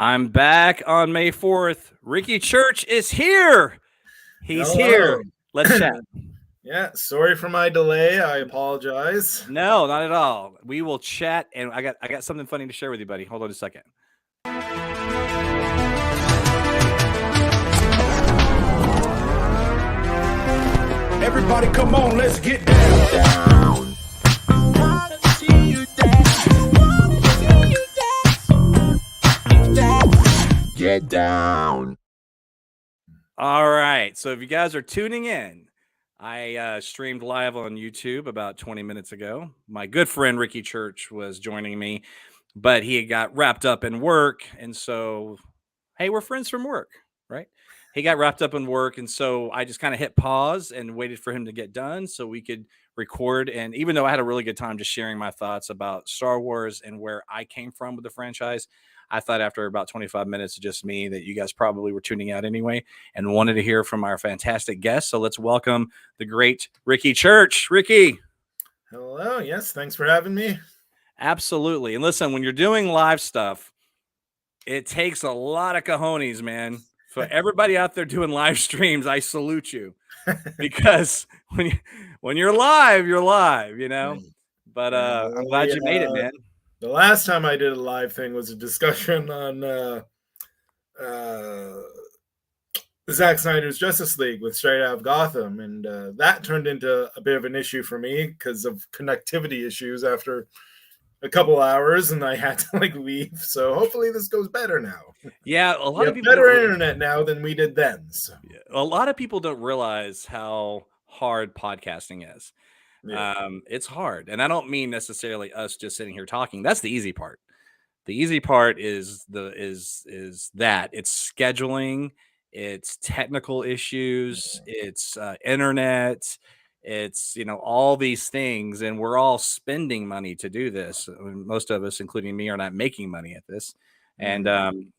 I'm back on May 4th. Ricky Church is here. He's Hello. here. Let's chat. Yeah, sorry for my delay. I apologize. No, not at all. We will chat, and I got something funny to share with you, buddy. Hold on a second. Everybody come on, let's get down. Get down. All right. So if you guys are tuning in, I streamed live on YouTube about 20 minutes ago. My good friend Ricky Church was joining me, but he got wrapped up in work. And so, hey, we're friends from work, right? He got wrapped up in work. And so I just kind of hit pause and waited for him to get done so we could record. And even though I had a really good time just sharing my thoughts about Star Wars and where I came from with the franchise, I thought after about 25 minutes of just me that you guys probably were tuning out anyway and wanted to hear from our fantastic guest. So let's welcome the great Ricky Church. Ricky. Hello. Yes, thanks for having me. Absolutely. And listen, when you're doing live stuff, it takes a lot of cojones, man. For everybody out there doing live streams, I salute you because when you're live, you know. But I'm glad you made it, man. The last time I did a live thing was a discussion on Zack Snyder's Justice League with Straight Out of Gotham, and that turned into a bit of an issue for me because of connectivity issues after a couple hours, and I had to leave. So hopefully this goes better now. Yeah, a lot of people better internet now than we did then. So. A lot of people don't realize how hard podcasting is. Yeah. It's hard, and I don't mean necessarily us just sitting here talking. That's the easy part. The easy part is that it's scheduling, it's technical issues, it's internet, it's all these things, and we're all spending money to do this. I mean, most of us, including me, are not making money at this, and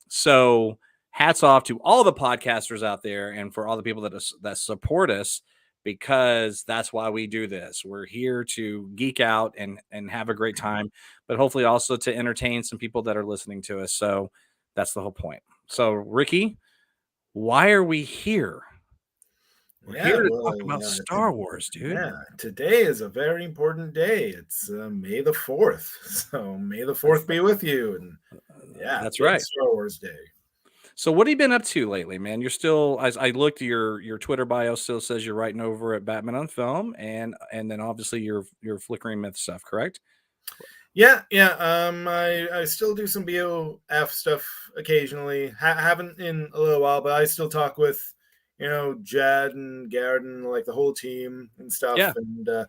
so hats off to all the podcasters out there, and for all the people that support us. Because that's why we do this. We're here to geek out and have a great time, but hopefully also to entertain some people that are listening to us. So that's the whole point. So Ricky, why are we here? We're here to talk about Star Wars, dude. Yeah, today is a very important day. It's May the 4th. So May the 4th be with you. And yeah, that's right. Star Wars Day. So what have you been up to lately, man? You're still, as I looked, your Twitter bio still says you're writing over at Batman on Film, and then obviously your Flickering Myth stuff, correct? Yeah. I still do some BOF stuff occasionally. Haven't in a little while, but I still talk with Jed and Garrett and the whole team and stuff. Yeah. And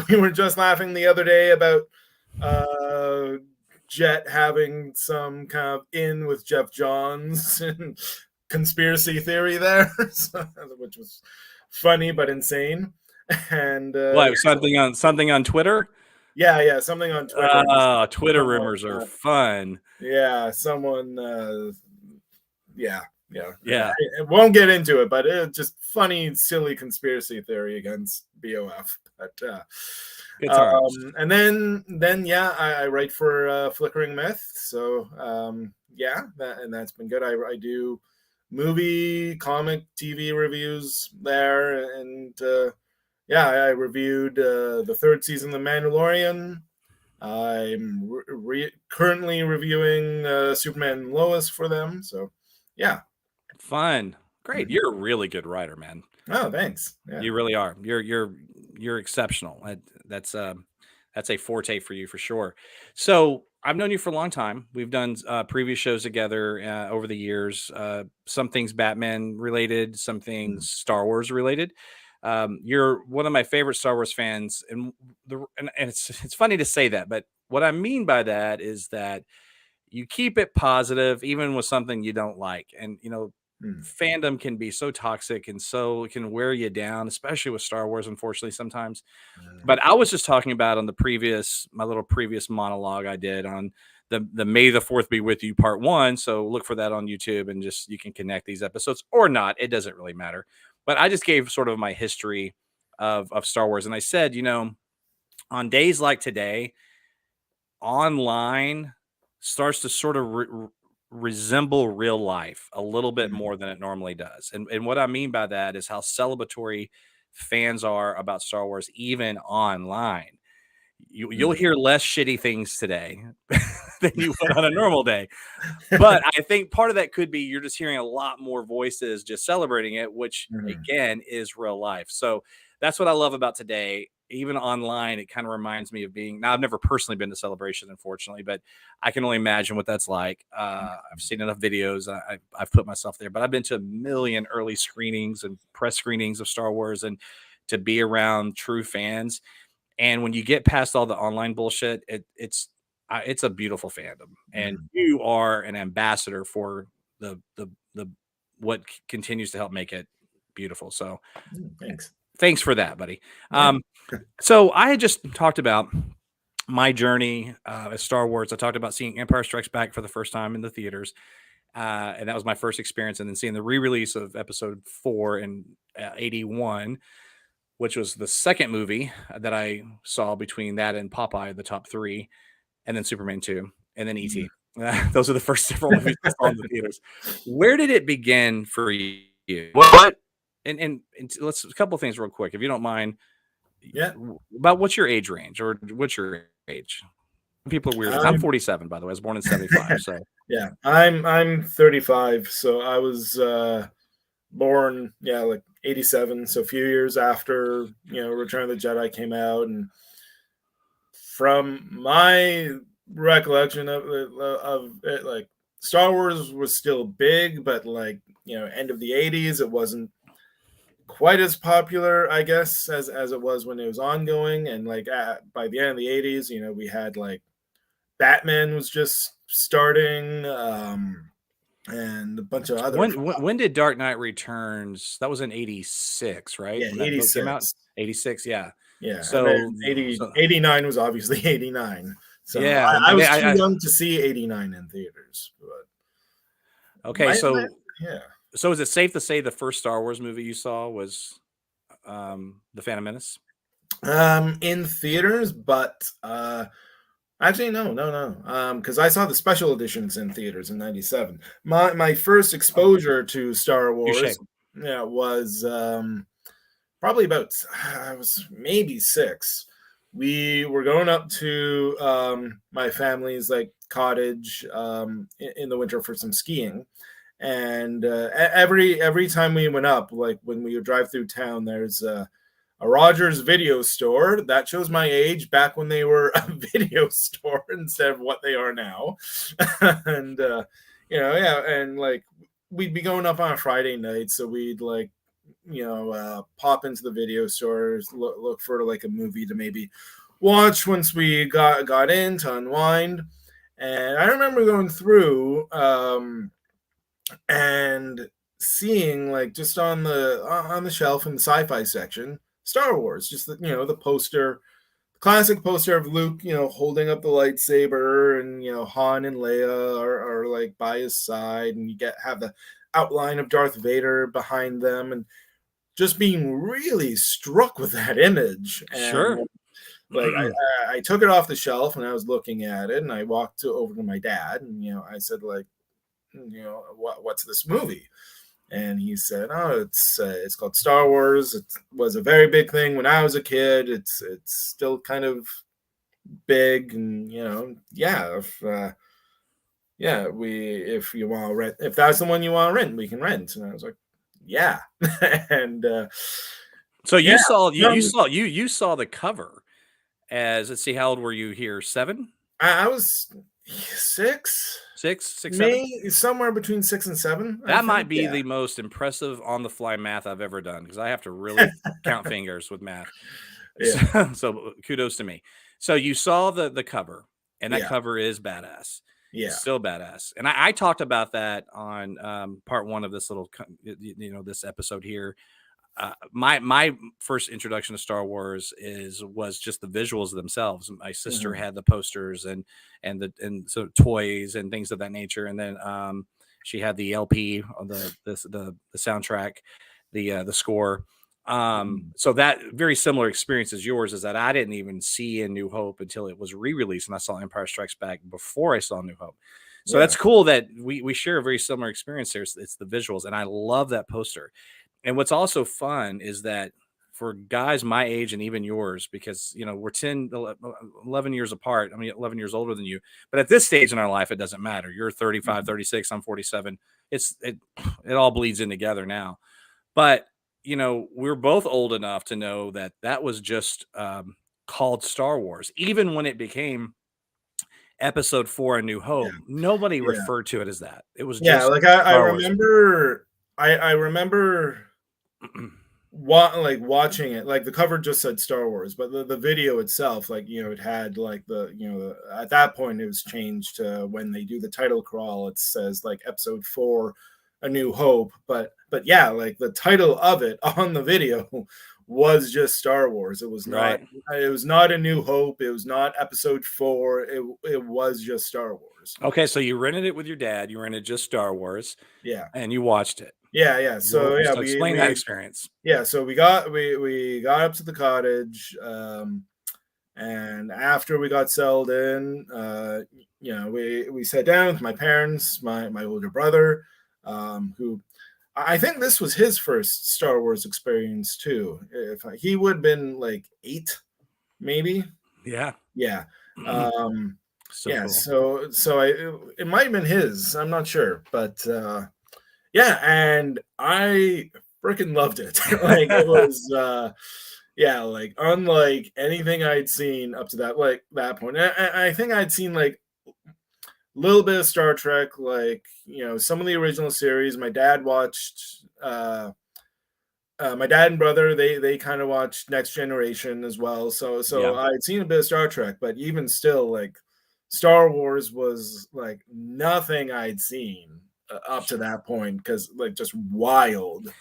we were just laughing the other day about Jet having some kind of in with Jeff Johns and conspiracy theory there, which was funny but insane. And what, something on Twitter? Yeah, something on Twitter. Twitter rumors are fun. Yeah, someone. Yeah. I won't get into it, but it's just funny, silly conspiracy theory against BOF. But and then I write for Flickering Myth, so that's been good. I do movie, comic, TV reviews there, and I reviewed the third season of The Mandalorian. I'm currently reviewing Superman and Lois for them, so yeah. Fun. Great. You're a really good writer, man. Oh, thanks. Yeah. You really are. You're exceptional. That's a forte for you for sure. So I've known you for a long time. We've done previous shows together over the years. Some things Batman related, some things Star Wars related. You're one of my favorite Star Wars fans, and it's funny to say that, but what I mean by that is that you keep it positive even with something you don't like, and fandom can be so toxic and so it can wear you down, especially with Star Wars, unfortunately, sometimes. But I was just talking about on my little previous monologue I did on the May the 4th be with you part 1. So look for that on YouTube, and just you can connect these episodes or not. It doesn't really matter. But I just gave sort of my history of Star Wars, and I said, on days like today, online starts to sort of resemble real life a little bit more than it normally does. And what I mean by that is how celebratory fans are about Star Wars, even online. You'll hear less shitty things today than you would on a normal day. But I think part of that could be you're just hearing a lot more voices just celebrating it, which again is real life. So that's what I love about today. Even online, it kind of reminds me of being. Now, I've never personally been to Celebration, unfortunately, but I can only imagine what that's like. I've seen enough videos. I've put myself there, but I've been to a million early screenings and press screenings of Star Wars, and to be around true fans. And when you get past all the online bullshit, it's a beautiful fandom, and you are an ambassador for the what continues to help make it beautiful. So, thanks for that, buddy. So I had just talked about my journey as Star Wars. I talked about seeing Empire Strikes Back for the first time in the theaters. And that was my first experience. And then seeing the re-release of episode 4 in 81, which was the second movie that I saw between that and Popeye, the top 3, and then Superman 2, and then E.T. Those are the first several movies I saw in the theaters. Where did it begin for you? What? And let's a couple of things real quick, if you don't mind. Yeah. About what's your age range, or what's your age? People are weird. I'm 47, by the way. I was born in 75. So yeah, I'm 35. So I was born, like 87. So a few years after Return of the Jedi came out, and from my recollection of it, like Star Wars was still big, but like end of the 80s, it wasn't quite as popular, I guess, as it was when it was ongoing. And like by the end of the 80s, we had like Batman was just starting, and a bunch of other. When did Dark Knight Returns? That was in 86, right? Yeah, 86. Came out? 86, yeah. Yeah. So 89 was obviously 89. So yeah, I was too young to see 89 in theaters. But okay, so yeah. So is it safe to say the first Star Wars movie you saw was The Phantom Menace? In theaters, but actually no. Because I saw the special editions in theaters in 97. My first exposure to Star Wars was probably about, I was maybe 6. We were going up to my family's like cottage in the winter for some skiing. And every time we went up, like when we would drive through town, there's a Rogers video store. That shows my age, back when they were a video store instead of what they are now. And and like we'd be going up on a Friday night, so we'd like pop into the video stores, look for like a movie to maybe watch once we got in to unwind. And I remember going through and seeing like just on the shelf in the sci-fi section, Star Wars, just the poster, classic poster of Luke, holding up the lightsaber, and Han and Leia are like by his side, and you have the outline of Darth Vader behind them, and just being really struck with that image. And sure. Like I took it off the shelf and I was looking at it, and I walked over to my dad, and I said like, what's this movie? And he said, oh, it's called Star Wars. It was a very big thing when I was a kid. It's still kind of big, and if you want to rent, if that's the one you want to rent, we can rent. And I was like, yeah. And so you saw the cover as, let's see, how old were you here? 7? I was 6, 7, somewhere between 6 and 7. That might be the most impressive on the fly math I've ever done, because I have to really count fingers with math. Yeah. So kudos to me. So you saw the cover, and that cover is badass. Yeah, it's still badass. And I talked about that on part 1 of this little this episode here. My first introduction to Star Wars was just the visuals themselves. My sister had the posters and so toys and things of that nature, and then she had the LP on the soundtrack, the score. So that very similar experience as yours is that I didn't even see A New Hope until it was re-released, and I saw Empire Strikes Back before I saw New Hope. So that's cool that we share a very similar experience there. It's the visuals, and I love that poster. And what's also fun is that for guys my age and even yours, because we're 11 years apart. I mean, 11 years older than you, but at this stage in our life, it doesn't matter. You're 35, 36, I'm 47. It all bleeds in together now. But we're both old enough to know that that was just called Star Wars. Even when it became Episode 4, A New Hope, nobody referred to it as that. It was just like I remember I remember watching it, like the cover just said Star Wars, but the video itself, like it had like at that point it was changed to when they do the title crawl, it says like Episode 4, A New Hope, but yeah, like the title of it on the video was just Star Wars. It was not it was not A New Hope, it was not Episode 4, it was just Star Wars. Okay, so you rented it with your dad, you rented just Star Wars, and you watched it. So explain that experience. So we got up to the cottage, and after we got settled in, we sat down with my parents, my older brother, who I think this was his first Star Wars experience too. If he would have been like 8, maybe. Cool. So it might have been his. I'm not sure, but and I freaking loved it. Like it was, like unlike anything I'd seen up to that point. I think I'd seen like a little bit of Star Trek, like some of the original series. My dad watched. My dad and brother, they kind of watched Next Generation as well. So I'd seen a bit of Star Trek, but even still, like Star Wars was like nothing I'd seen up to that point, because like just wild.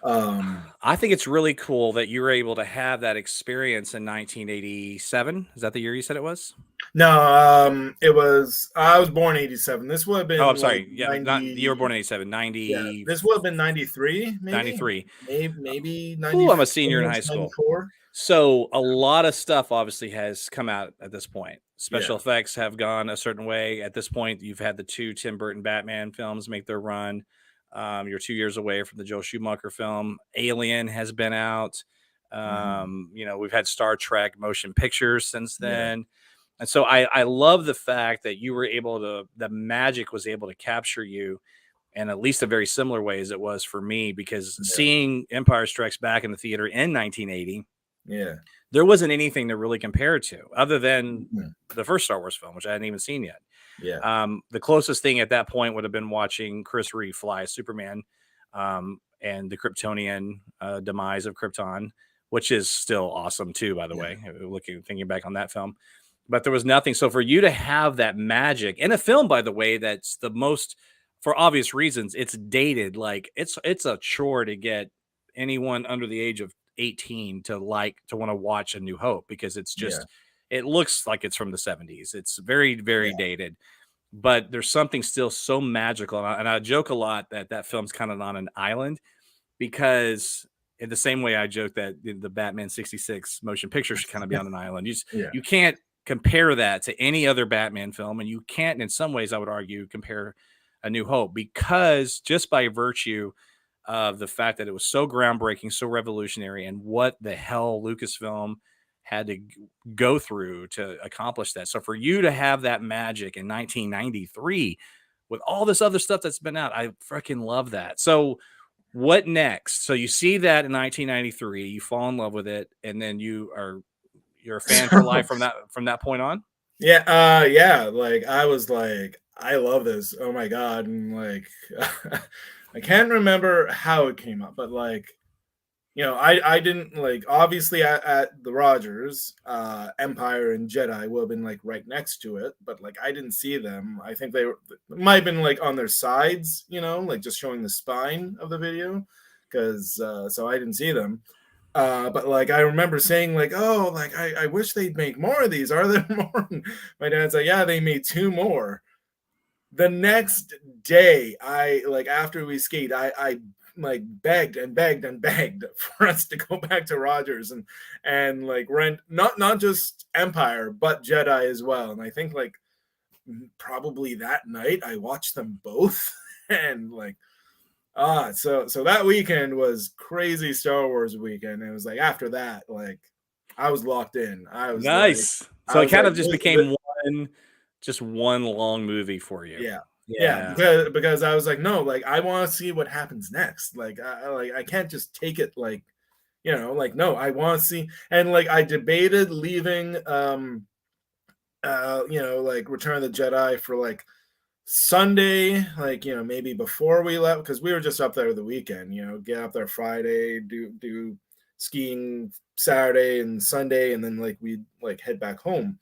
I think it's really cool that you were able to have that experience in 1987. Is that the year you said it was? No, it was. I was born 87. This would have been. Oh, I'm sorry. Yeah, 90, you were born in 87. 90. Yeah, this would have been 93. Maybe 93. Maybe 90. Ooh, I'm a senior in high school. 94. So a lot of stuff obviously has come out at this point. Special effects have gone a certain way. At this point, you've had the 2 Tim Burton Batman films make their run. You're 2 years away from the Joel Schumacher film. Alien has been out. We've had Star Trek motion pictures since then. And so I love the fact that you were able to, the magic was able to capture you in at least a very similar way as it was for me, because seeing Empire Strikes Back in the theater in 1980, there wasn't anything to really compare it to other than the first Star Wars film, which I hadn't even seen yet. The closest thing at that point would have been watching Chris Reeve fly Superman, and the Kryptonian demise of Krypton, which is still awesome too, by the way, thinking back on that film. But there was nothing. So for you to have that magic in a film, by the way, that's the most, for obvious reasons, it's dated. Like it's a chore to get anyone under the age of 18 to want to watch A New Hope, because it's just, it looks like it's from the 70s. It's very, very dated, but there's something still so magical. And I joke a lot that film's kind of on an island, because in the same way I joke that the Batman 66 motion picture should kind of be on an island. You can't compare that to any other Batman film, and you can't, in some ways I would argue, compare A New Hope, because just by virtue of the fact that it was so groundbreaking, so revolutionary, and what the hell Lucasfilm had to go through to accomplish that. So for you to have that magic in 1993 with all this other stuff that's been out, I freaking love that. So what next? So you see that in 1993, you fall in love with it, and then you're a fan for life from that point on? Like I was like, I love this. Oh my God. And like I can't remember how it came up, but like, I didn't, like, obviously at the Rogers, Empire and Jedi would have been like right next to it, but like I didn't see them. I think they might have been like on their sides, like just showing the spine of the video, because so I didn't see them. But like I remember saying like, oh, like I wish they'd make more of these. Are there more? My dad's like, yeah, they made 2 more. The next day, after we skate, I like begged and begged and begged for us to go back to Rogers and like rent not just Empire but Jedi as well. And I think like probably that night I watched them both, and like so that weekend was crazy Star Wars weekend. It was like after that, like I was locked in. I was nice. Like, so it kind like, of just became one long movie for you. Yeah, because I was like, no, like I want to see what happens next. Like I can't just take it like, like no, I want to see. And like I debated leaving like Return of the Jedi for like Sunday, like maybe before we left, because we were just up there the weekend, get up there Friday, do skiing Saturday and Sunday, and then like we'd like head back home.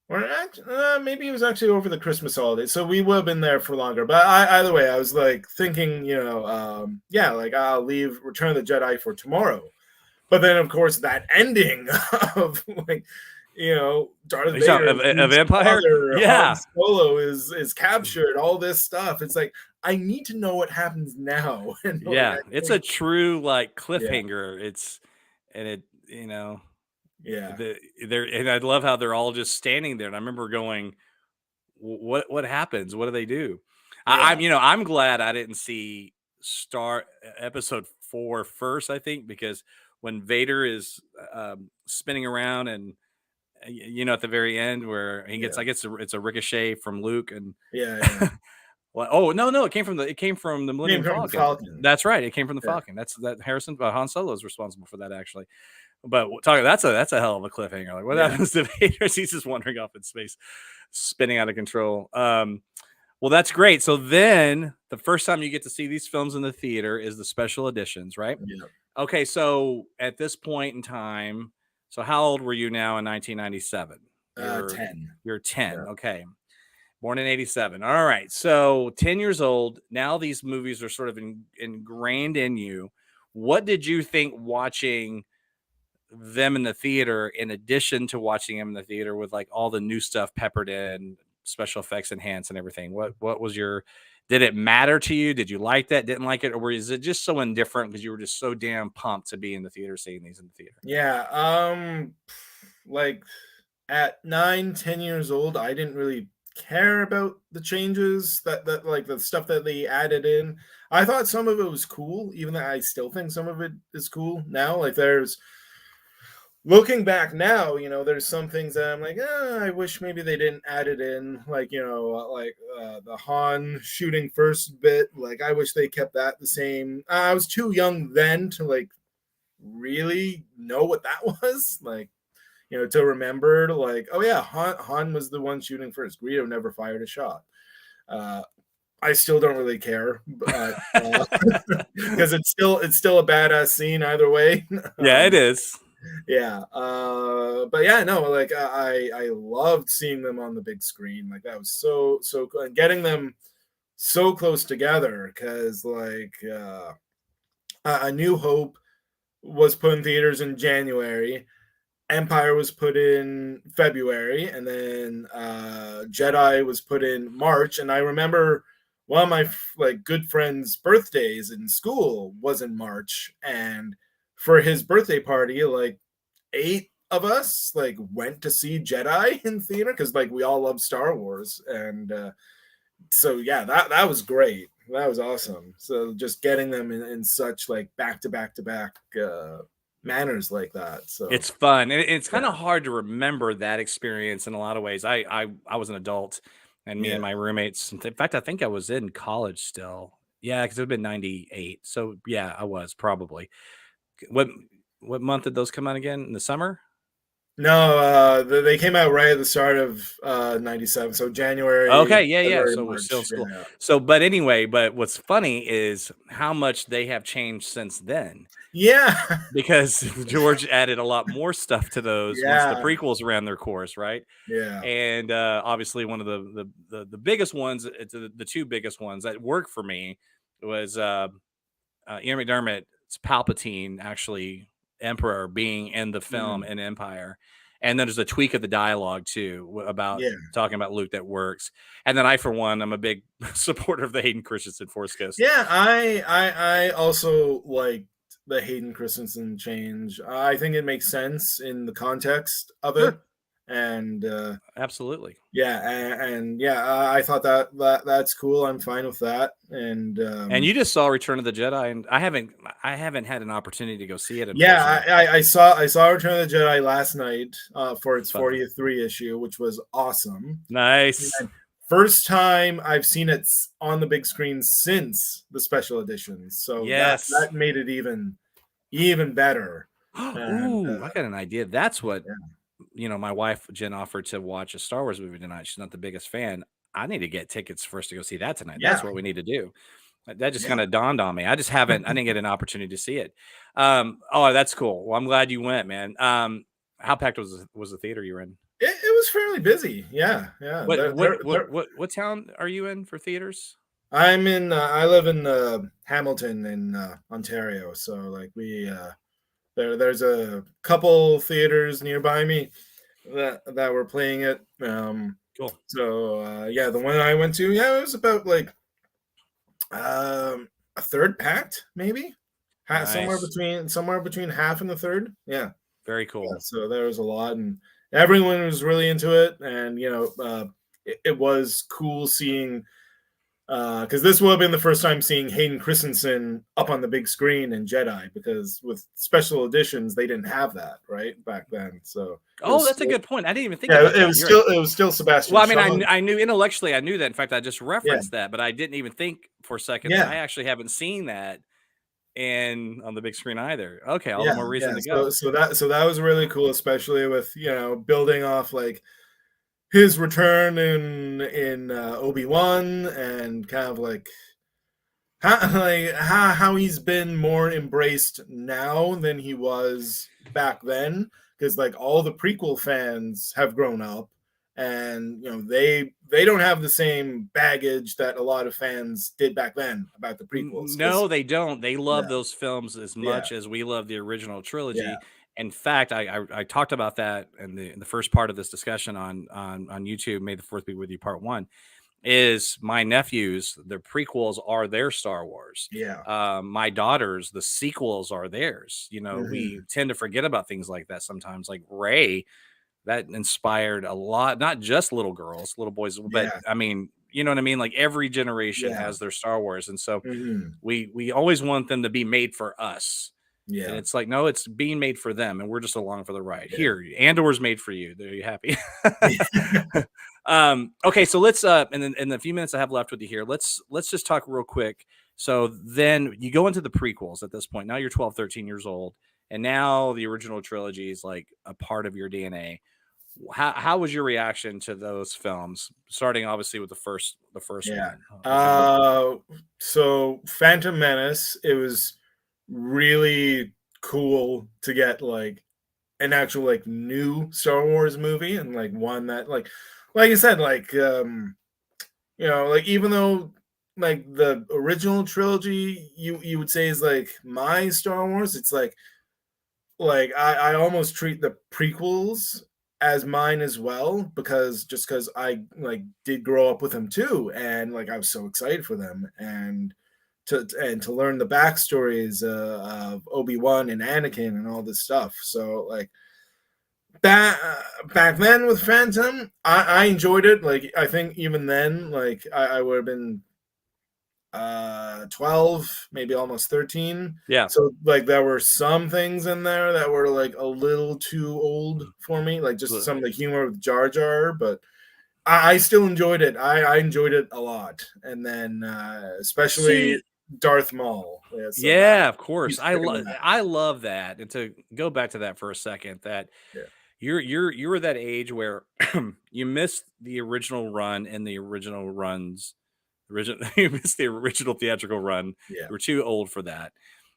Or maybe it was actually over the Christmas holiday, so we would have been there for longer. But either way, I was like thinking, like I'll leave Return of the Jedi for tomorrow. But then, of course, that ending of like, Darth Vader of Empire, Han Solo is captured. All this stuff. It's like I need to know what happens now. And it's a true like cliffhanger. And I love how they're all just standing there. And I remember going, "What happens? What do they do?" I'm glad I didn't see episode 4 first. I think because when Vader is spinning around and at the very end where he gets, I guess it's a ricochet from Luke and well, oh no, it came from the Millennium Falcon. That's right, it came from the Falcon. That Harrison Han Solo is responsible for that actually. But that's a hell of a cliffhanger. Like what happens to Vader? He's just wandering off in space, spinning out of control. Well, that's great. So then the first time you get to see these films in the theater is the special editions, right? Yeah. Okay, so at this point in time, so how old were you now in 1997? 10. You're 10. Yeah. Okay. Born in 87. All right. So 10 years old. Now these movies are sort of ingrained in you. What did you think watching them in the theater, in addition to watching them in the theater with like all the new stuff peppered in, special effects enhanced and everything? What was did it matter to you? Did you like that? Didn't like it? Or is it just so indifferent because you were just so damn pumped to be in the theater, seeing these in the theater? Yeah. Like at 9-10 years old, I didn't really care about the changes that like the stuff that they added in. I thought some of it was cool, even though I still think some of it is cool now. Like looking back now, there's some things that I'm like, I wish maybe they didn't add it in, like, the Han shooting first bit. Like, I wish they kept that the same. I was too young then to like really know what that was, like, to remember to like, oh yeah, Han was the one shooting first. Greedo never fired a shot. I still don't really care, but because it's still a badass scene either way. Yeah, it is. Yeah, but yeah, no, like I loved seeing them on the big screen. Like that was so cool, and getting them so close together because like A New Hope was put in theaters in January, Empire was put in February, and then Jedi was put in March. And I remember one of my like good friends' birthdays in school was in March, and for his birthday party, like 8 of us like went to see Jedi in theater because like we all love Star Wars. And so yeah, that was great. That was awesome. So just getting them in such like back to back manners like that. So it's fun. And it's kind of hard to remember that experience in a lot of ways. I was an adult, and me and my roommates, in fact, I think I was in college still. Yeah, because it would have been 98. So yeah, I was probably. What month did those come out again? In the summer? No, they came out right at the start of 97. So January. Okay, yeah. So we're still in school. Yeah. So, but anyway, what's funny is how much they have changed since then. Yeah. Because George added a lot more stuff to those once the prequels ran their course, right? Yeah. And obviously one of the biggest ones, the two biggest ones that worked for me was Ian McDermott's Palpatine actually Emperor being in the film in Empire. And then there's a tweak of the dialogue too about talking about Luke that works. And then I, for one, I'm a big supporter of the Hayden Christensen Force Ghost. Yeah, I also like the Hayden Christensen change. I think it makes sense in the context of it. And Absolutely. yeah, and yeah, I thought that's cool. I'm fine with that. And you just saw Return of the Jedi, and I haven't had an opportunity to go see it, yeah, unfortunately. I saw Return of the Jedi last night for its Fun. 40th reissue, which was awesome. Nice. And first time I've seen it on the big screen since the special editions, so Yes. that made it even better. Ooh, I got an idea. That's what Yeah. my wife Jen offered to watch a Star Wars movie tonight. She's not the biggest fan. I need to get tickets for us to go see that tonight. That's Yeah. what we need to do. That just Yeah. kind of dawned on me. I didn't get an opportunity to see it. Oh, that's cool. Well, I'm glad you went, man. How packed was the theater you were in? It was fairly busy. Yeah. What town are you in for theaters? I'm in. I live in Hamilton in Ontario. So like there's a couple theaters nearby me that were playing it. Cool. So yeah, the one I went to, yeah, it was about like a third packed, maybe. Nice. Somewhere between half and a third. Yeah. Very cool. Yeah, so there was a lot, and everyone was really into it, and it was cool seeing because this will have been the first time seeing Hayden Christensen up on the big screen in Jedi, because with special editions they didn't have that right back then. So that's a good point. I didn't even think about that. It was still Sebastian. Well, I mean, I knew intellectually, I knew that. In fact, I just referenced that, but I didn't even think for a second that I actually haven't seen that on the big screen either. Okay, all the more reason to go. So that was really cool, especially with building off like his return in Obi-Wan, and kind of like how he's been more embraced now than he was back then, because like all the prequel fans have grown up, and they don't have the same baggage that a lot of fans did back then about the prequels. No, they don't. They love those films as much as we love the original trilogy. Yeah. In fact, I talked about that in the first part of this discussion on YouTube. May the Fourth be with you, Part 1. Is my nephews, the prequels are their Star Wars. Yeah. My daughters, the sequels are theirs. We tend to forget about things like that sometimes. Like Rey, that inspired a lot, not just little girls, little boys, but I mean, you know what I mean? Like every generation has their Star Wars. And so we always want them to be made for us. Yeah. And it's like, no, it's being made for them, and we're just along for the ride. Yeah. Here, Andor's made for you. Are you happy? Okay, so let's in the few minutes I have left with you here, let's just talk real quick. So then you go into the prequels at this point. Now you're 12, 13 years old, and now the original trilogy is like a part of your DNA. How was your reaction to those films? Starting obviously with the first one. So Phantom Menace, it was really cool to get like an actual like new Star Wars movie, and like one that like you said, like like even though like the original trilogy you would say is like my Star Wars, it's like I almost treat the prequels as mine as well, because I like did grow up with them too, and like I was so excited for them, and to learn the backstories of Obi-Wan and Anakin and all this stuff. So like that back then with Phantom, I enjoyed it. Like I think even then, like I would have been 12, maybe almost 13. Yeah. So like there were some things in there that were like a little too old for me, like just some of the humor with Jar Jar, but I still enjoyed it. I enjoyed it a lot. And then especially Darth Maul. Yeah, of course. I love that. And to go back to that for a second, that you're that age where you missed the original run and the original runs. You missed the original theatrical run. Yeah. You were too old for that.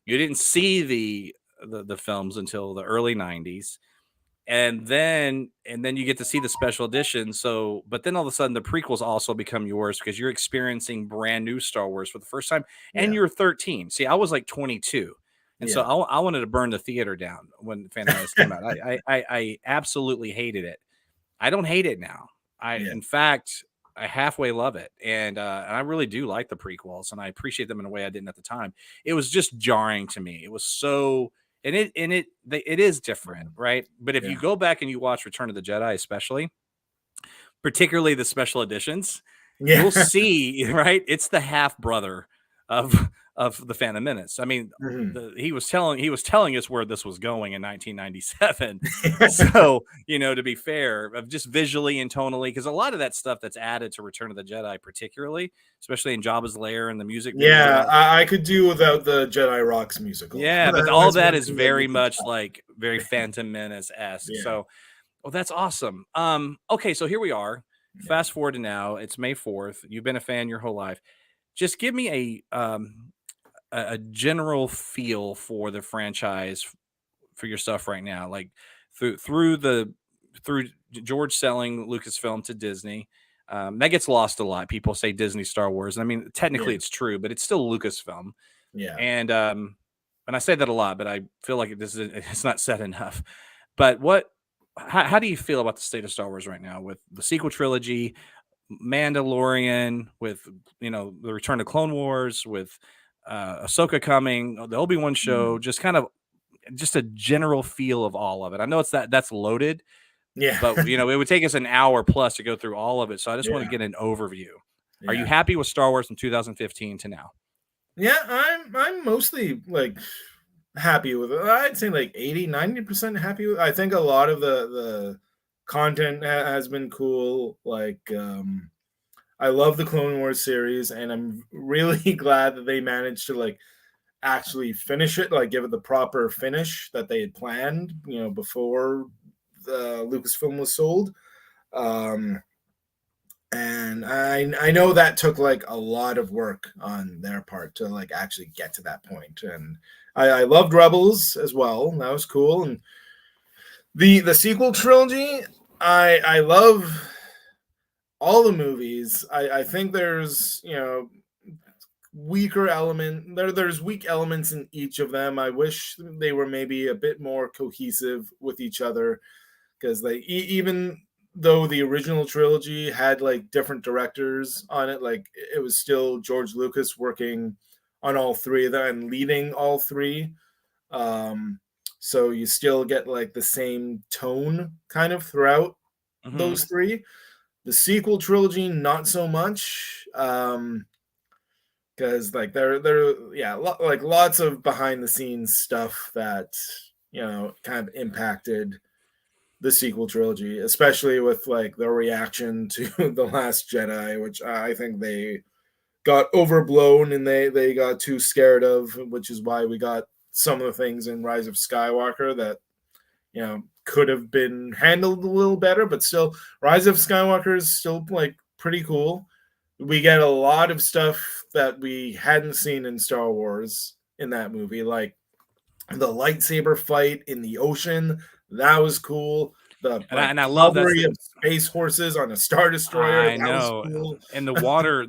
You didn't see the films until the early 90s. And then you get to see the special edition. So, but then all of a sudden the prequels also become yours, because you're experiencing brand new Star Wars for the first time, and you're 13. See, I was like 22. And so I wanted to burn the theater down when Phantom Menace came out. I absolutely hated it. I don't hate it now. In fact, I halfway love it. And I really do like the prequels, and I appreciate them in a way I didn't at the time. It was just jarring to me. it is different, right? But if you go back and you watch Return of the Jedi, especially, particularly the special editions, you'll see, right? It's the half brother of the Phantom Menace. I mean, he was telling us where this was going in 1997. So, to be fair, of just visually and tonally, because a lot of that stuff that's added to Return of the Jedi, particularly, especially in Jabba's lair and the music. I could do without the Jedi Rocks musical. Yeah, but all that is very much like very Phantom Menace-esque. Yeah. So, well, that's awesome. Okay, so here we are. Yeah. Fast forward to now. It's May 4th. You've been a fan your whole life. Just give me a general feel for the franchise for your stuff right now, like through George selling Lucasfilm to Disney. That gets lost a lot. People say Disney Star Wars. I mean, technically it's true, but it's still Lucasfilm. Yeah. And I say that a lot, but I feel like it's not said enough. But how do you feel about the state of Star Wars right now with the sequel trilogy, Mandalorian, with the return of Clone Wars, with Ahsoka coming, the Obi-Wan show, just a general feel of all of it? I know that's loaded, but it would take us an hour plus to go through all of it. So I just want to get an overview. Are you happy with Star Wars from 2015 to now? Yeah, I'm mostly like happy with it. I'd say like 80-90% happy with it. I think a lot of the content has been cool. Like I love the Clone Wars series, and I'm really glad that they managed to like actually finish it, like give it the proper finish that they had planned, before the Lucasfilm was sold. And I know that took like a lot of work on their part to like actually get to that point. And I loved Rebels as well. That was cool. And the sequel trilogy, I love all the movies. I think there's weaker element. There's weak elements in each of them. I wish they were maybe a bit more cohesive with each other, because they even though the original trilogy had like different directors on it, like it was still George Lucas working on all three of them and leading all three. So you still get like the same tone kind of throughout those three. The sequel trilogy, not so much. Because like there like lots of behind the scenes stuff that kind of impacted the sequel trilogy, especially with like the reaction to The Last Jedi, which I think they got overblown and they got too scared of, which is why we got some of the things in Rise of Skywalker that could have been handled a little better. But still, Rise of Skywalker is still like pretty cool. We get a lot of stuff that we hadn't seen in Star Wars in that movie, like the lightsaber fight in the ocean. That was cool. And I love that space horses on a Star Destroyer. I know. Cool. And the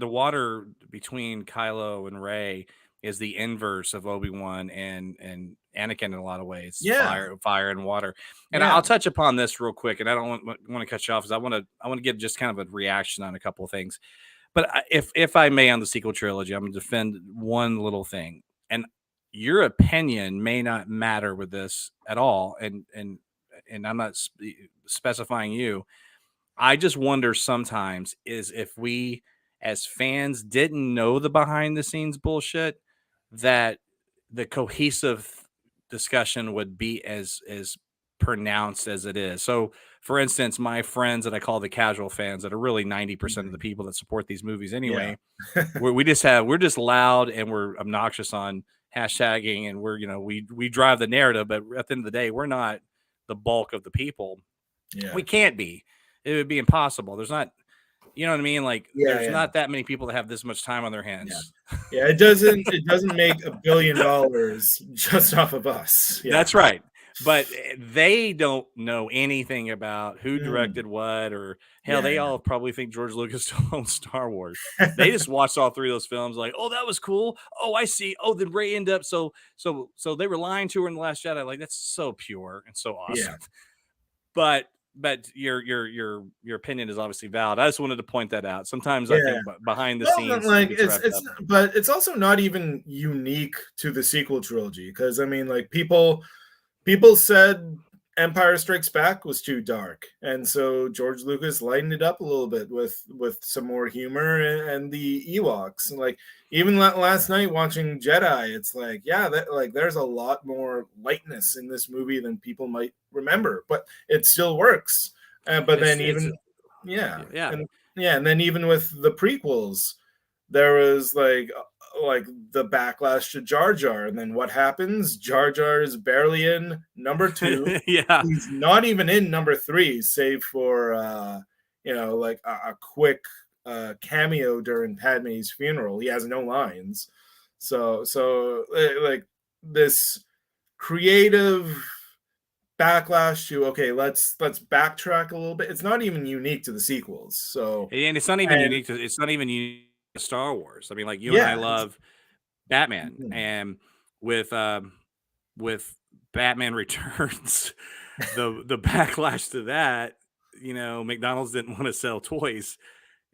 water between Kylo and Rey is the inverse of Obi-Wan and Anakin in a lot of ways. Yeah. Fire and water. And I'll touch upon this real quick, and I don't want to cut you off, because I want to give just kind of a reaction on a couple of things. But if I may, on the sequel trilogy, I'm going to defend one little thing. And your opinion may not matter with this at all. And I'm not specifying you. I just wonder sometimes is if we as fans didn't know the behind the scenes bullshit, that the cohesive discussion would be as pronounced as it is. So for instance, my friends that I call the casual fans, that are really 90% of the people that support these movies anyway, we're just loud and we're obnoxious on hashtagging, and we drive the narrative, but at the end of the day, we're not the bulk of the people. We can't be. It would be impossible. There's not, you know what I mean? Like there's not that many people that have this much time on their hands. It doesn't make $1 billion just off of us. That's right. But they don't know anything about who directed what, or hell, they all probably think George Lucas still owns Star Wars. They just watched all three of those films, like, oh, that was cool. Oh, I see. Oh, then Rey ended up so they were lying to her in The Last Jedi. Like, that's so pure and so awesome. But your opinion is obviously valid. I just wanted to point that out. Sometimes I think behind the scenes, like but it's also not even unique to the sequel trilogy, because I mean, like people people said Empire Strikes Back was too dark, and so George Lucas lightened it up a little bit with some more humor and the Ewoks. And like even last night watching Jedi, it's like there's a lot more lightness in this movie than people might remember, but it still works. But then even yeah, and then even with the prequels, there was like the backlash to Jar Jar, and then what happens? Jar Jar is barely in number 2. Yeah, he's not even in number 3, save for like a quick cameo during Padme's funeral. He has no lines. So like this creative backlash to let's backtrack a little bit. It's not even unique to the sequels. So and it's not even unique to Star Wars. I mean, like you and I love Batman, and with Batman Returns, the backlash to that, McDonald's didn't want to sell toys.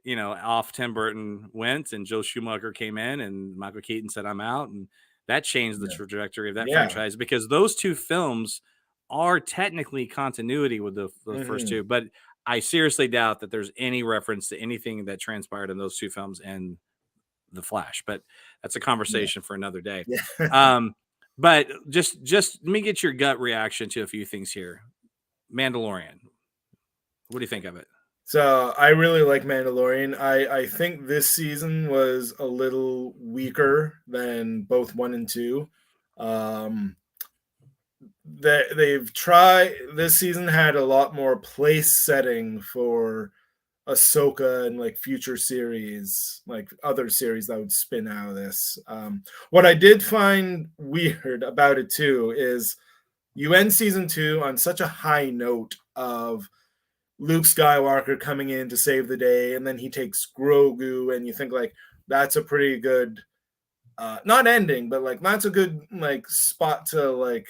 Off Tim Burton went, and Joe Schumacher came in, and Michael Keaton said, "I'm out," and that changed the trajectory of that franchise, because those two films are technically continuity with the first two, but I seriously doubt that there's any reference to anything that transpired in those two films in The Flash, but that's a conversation for another day. But just let me get your gut reaction to a few things here. Mandalorian. What do you think of it? So I really like Mandalorian. I think this season was a little weaker than both 1 and 2. They've tried, this season had a lot more place setting for Ahsoka and like future series, like other series that would spin out of this. What I did find weird about it too is you end season 2 on such a high note of Luke Skywalker coming in to save the day, and then he takes Grogu, and you think like that's a pretty good not ending, but like that's a good like spot to like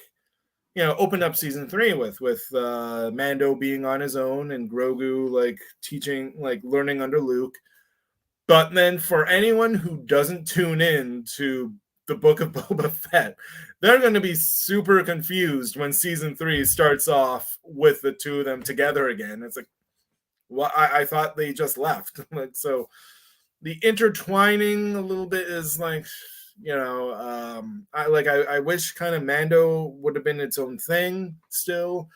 open up season 3 with Mando being on his own and Grogu like teaching, like learning under Luke. But then for anyone who doesn't tune in to the Book of Boba Fett, they're going to be super confused when season 3 starts off with the two of them together again. It's like, well, I thought they just left. Like, so the intertwining a little bit is like, I wish kind of Mando would have been its own thing still,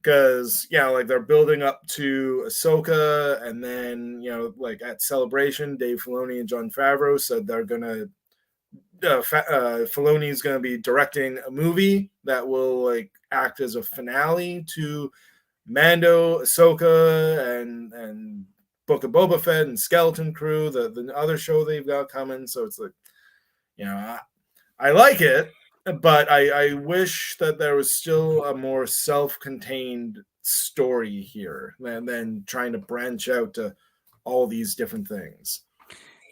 because like they're building up to Ahsoka, and then like at Celebration, Dave Filoni and Jon Favreau said they're gonna Filoni's gonna be directing a movie that will like act as a finale to Mando, Ahsoka, and Book of Boba Fett and Skeleton Crew, the other show they've got coming. So it's like, I like it, but I wish that there was still a more self-contained story here than trying to branch out to all these different things.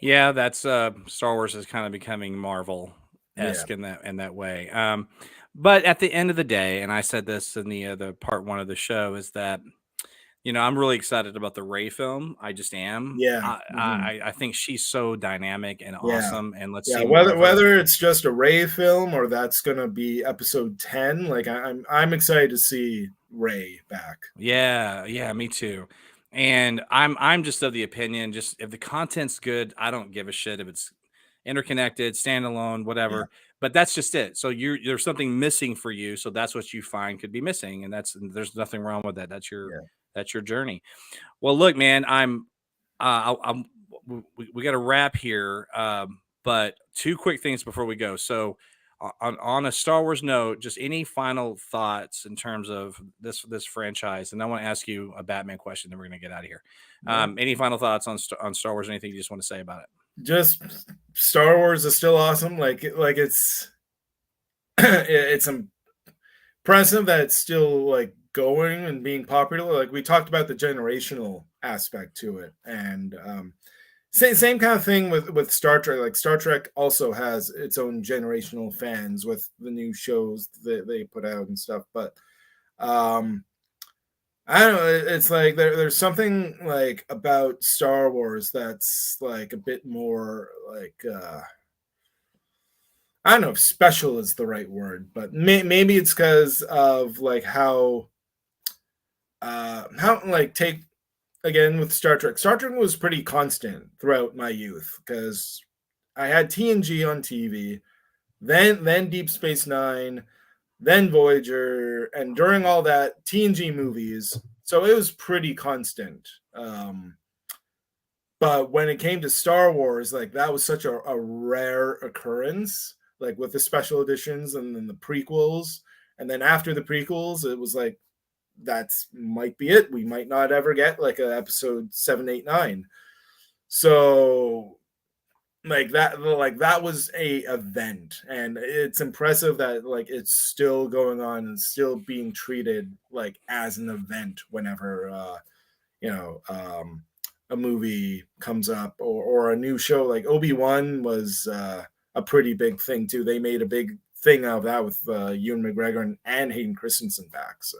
Yeah, that's Star Wars is kind of becoming Marvel-esque in that way. But at the end of the day, and I said this in the part 1 of the show, is that I'm really excited about the Rey film. I just am. Yeah. I think she's so dynamic and awesome. And let's see whether it's just a Rey film or that's gonna be episode 10. Like I'm excited to see Rey back. Yeah, me too. And I'm just of the opinion, just if the content's good, I don't give a shit if it's interconnected, standalone, whatever. Yeah. But that's just it. So there's something missing for you. So that's what you find could be missing, and there's nothing wrong with that. That's your journey. Well, look, man, we got to wrap here. But 2 quick things before we go. So on a Star Wars note, just any final thoughts in terms of this franchise? And I want to ask you a Batman question, then we're going to get out of here. Any final thoughts on Star Wars? Anything you just want to say about it? Just Star Wars is still awesome. Like it's it's impressive that it's still like going and being popular. Like we talked about the generational aspect to it, and same kind of thing with Star Trek. Like Star Trek also has its own generational fans with the new shows that they put out and stuff. But I don't know. It's like there's something like about Star Wars that's like a bit more like I don't know if special is the right word, but maybe it's because of like how like take again with Star Trek. Star Trek was pretty constant throughout my youth because I had TNG on TV, then Deep Space Nine, then Voyager, and during all that TNG movies. So it was pretty constant. But when it came to Star Wars, like that was such a rare occurrence, like with the special editions and then the prequels. And then after the prequels, it was like, that's might be it. We might not ever get like a episode 7, 8, 9. So like that was a event, and it's impressive that like it's still going on and still being treated like as an event whenever a movie comes up or a new show. Like Obi-Wan was a pretty big thing too. They made a big thing out of that with Ewan McGregor and Hayden Christensen back. So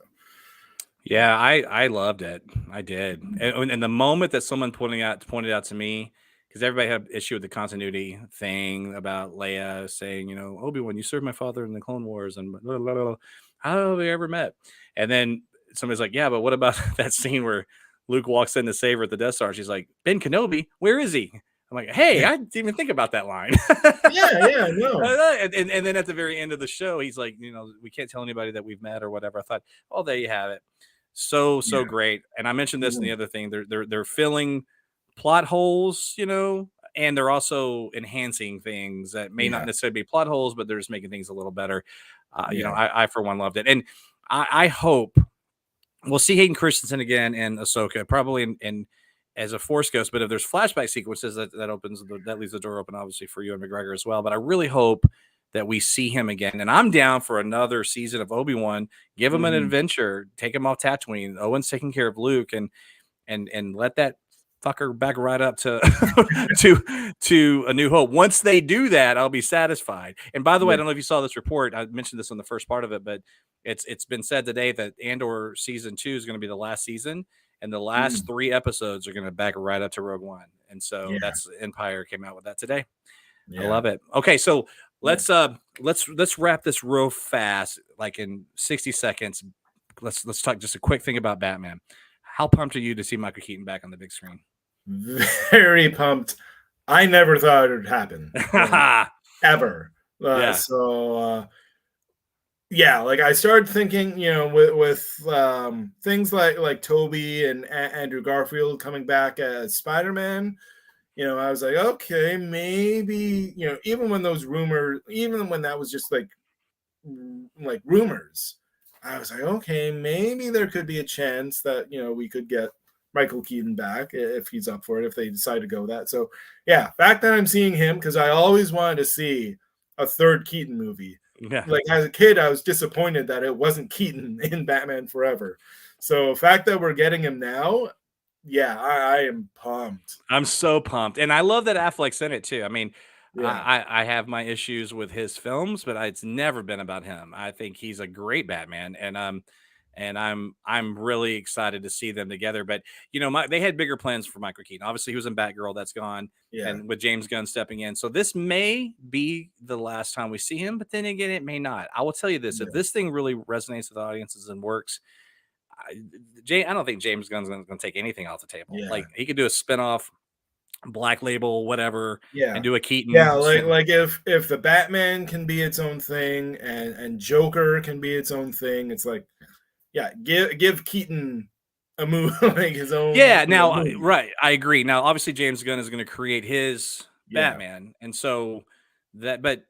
yeah, I loved it. I did. And the moment that someone pointed out to me, because everybody had issue with the continuity thing about Leia saying, Obi-Wan, you served my father in the Clone Wars, and blah, blah, blah. How have they ever met? And then somebody's like, yeah, but what about that scene where Luke walks in to save her at the Death Star? She's like, Ben Kenobi, where is he? I'm like, hey, I didn't even think about that line. No. And then at the very end of the show, he's like, we can't tell anybody that we've met or whatever. I thought, oh, there you have it. So great. And I mentioned this in the other thing. They're filling plot holes, and they're also enhancing things that may not necessarily be plot holes, but they're just making things a little better. I for one loved it. And I hope we'll see Hayden Christensen again in Ahsoka, probably in as a Force ghost. But if there's flashback sequences, that leaves the door open, obviously, for Ewan McGregor as well. But I really hope that we see him again. And I'm down for another season of Obi-Wan. Give him an adventure. Take him off Tatooine. Owen's taking care of Luke, and let that fucker back right up to to A New Hope. Once they do that, I'll be satisfied. And by the way, I don't know if you saw this report. I mentioned this on the first part of it, but it's been said today that Andor season 2 is going to be the last season, and the last 3 episodes are going to back right up to Rogue One. And so that's Empire came out with that today. I love it. Okay, so let's wrap this real fast, like in 60 seconds. Let's talk just a quick thing about Batman. How pumped are you to see Michael Keaton back on the big screen? Very pumped. I never thought it would happen. Ever. Like I started thinking, with things like Toby and Andrew Garfield coming back as Spider-Man, I was like, okay, maybe, even when that was just like rumors, I was like, okay, maybe there could be a chance that, we could get Michael Keaton back if he's up for it, if they decide to go that. So, yeah, fact that I'm seeing him, because I always wanted to see a third Keaton movie. Yeah. Like, as a kid, I was disappointed that it wasn't Keaton in Batman Forever. So, fact that we're getting him now, yeah, I am pumped. I'm so pumped. And I love that Affleck's in it, too. I mean, I have my issues with his films, but it's never been about him. I think he's a great Batman, and I'm really excited to see them together. But they had bigger plans for Michael Keaton. Obviously, he was in Batgirl, that's gone, and with James Gunn stepping in, so this may be the last time we see him. But then again, it may not. I will tell you this: if this thing really resonates with audiences and works, I don't think James Gunn's going to take anything off the table. Like he could do a spinoff. Black Label, whatever, and do a Keaton. Yeah, like if the Batman can be its own thing and Joker can be its own thing, it's like, give Keaton a movie like his own. Yeah, now right, I agree. Now, obviously, James Gunn is going to create his Batman, and so but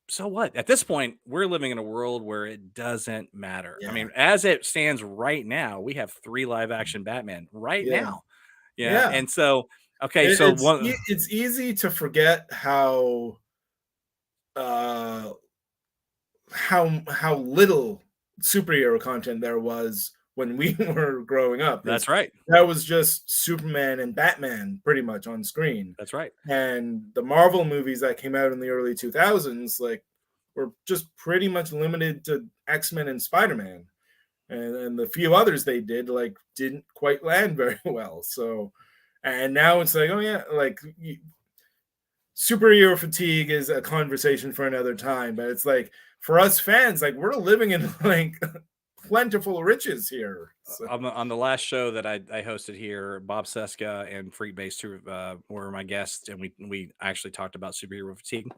so what? At this point, we're living in a world where it doesn't matter. I mean, as it stands right now, we have 3 live action Batman now. Yeah, and so. Okay, it's easy to forget how little superhero content there was when we were growing up. That's right. That was just Superman and Batman pretty much on screen. That's right. And the Marvel movies that came out in the early 2000s, like, were just pretty much limited to X-Men and Spider-Man. And the few others they did, like, didn't quite land very well. So... And now it's like, oh yeah, like superhero fatigue is a conversation for another time, but it's like for us fans, like we're living in like plentiful riches here. So. On the last show that I hosted here, Bob Seska and Freakbase were my guests, and we actually talked about superhero fatigue.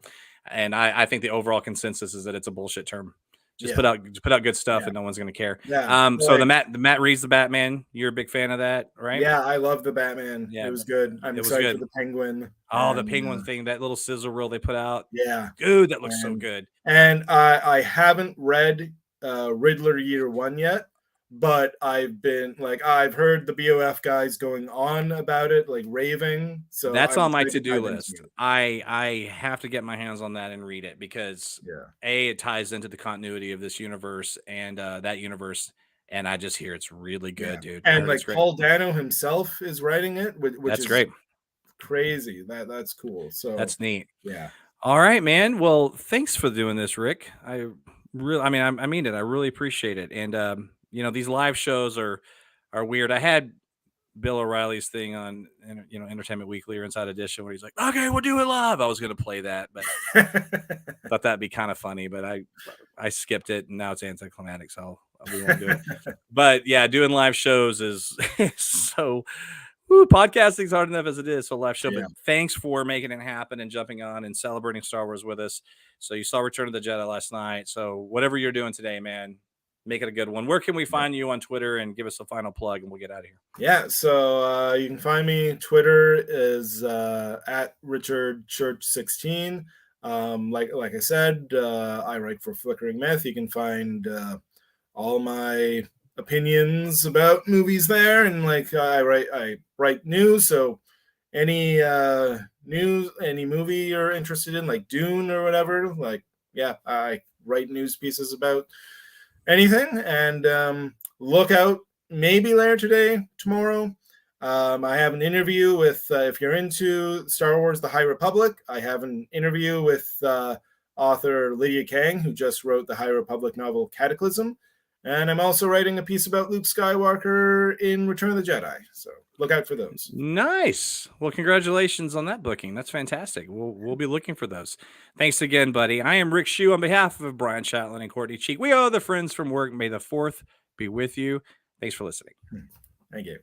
And I think the overall consensus is that it's a bullshit term. Just put out good stuff, and no one's gonna care. Yeah. So the Matt Reeves the Batman, you're a big fan of that, right? Yeah, I love the Batman. Yeah, it was good. I'm excited for the Penguin. Oh, the Penguin thing, that little sizzle reel they put out. Yeah, dude, that looks so good. And I haven't read Riddler Year One yet, but I've heard the BOF guys going on about it, like raving. So that's on my to-do list. I have to get my hands on that and read it because it ties into the continuity of this universe and that universe, and I just hear it's really good, dude. And like Paul Dano himself is writing it, which that's is great. Crazy. That's cool. So that's neat. Yeah. All right, man. Well, thanks for doing this, Rick. I mean it. I really appreciate it. And these live shows are weird. I had Bill O'Reilly's thing on Entertainment Weekly or Inside Edition where he's like, okay, we'll do it live. I was going to play that, but thought that'd be kind of funny, but I skipped it, and now it's anticlimactic, so we won't do it. But yeah, doing live shows is so podcasting's hard enough as it is. So live show, but thanks for making it happen and jumping on and celebrating Star Wars with us. So you saw Return of the Jedi last night. So whatever you're doing today, man, make it a good one. Where can we find you on Twitter, and give us a final plug and we'll get out of here? Yeah. So you can find me. Twitter is at Richard Church 16. Like I said, I write for Flickering Myth. You can find all my opinions about movies there, and I write news. So any news, any movie you're interested in, like Dune or whatever, I write news pieces about anything. And look out, maybe later today, tomorrow, I have an interview with if you're into Star Wars: The High Republic, I have an interview with author Lydia Kang, who just wrote the High Republic novel Cataclysm. And I'm also writing a piece about Luke Skywalker in Return of the Jedi. So look out for those. Nice. Well, congratulations on that booking. That's fantastic. We'll be looking for those. Thanks again, buddy. I am Rick Shue on behalf of Brian Chatlin and Courtney Cheek. We are other friends from work. May the 4th be with you. Thanks for listening. Thank you.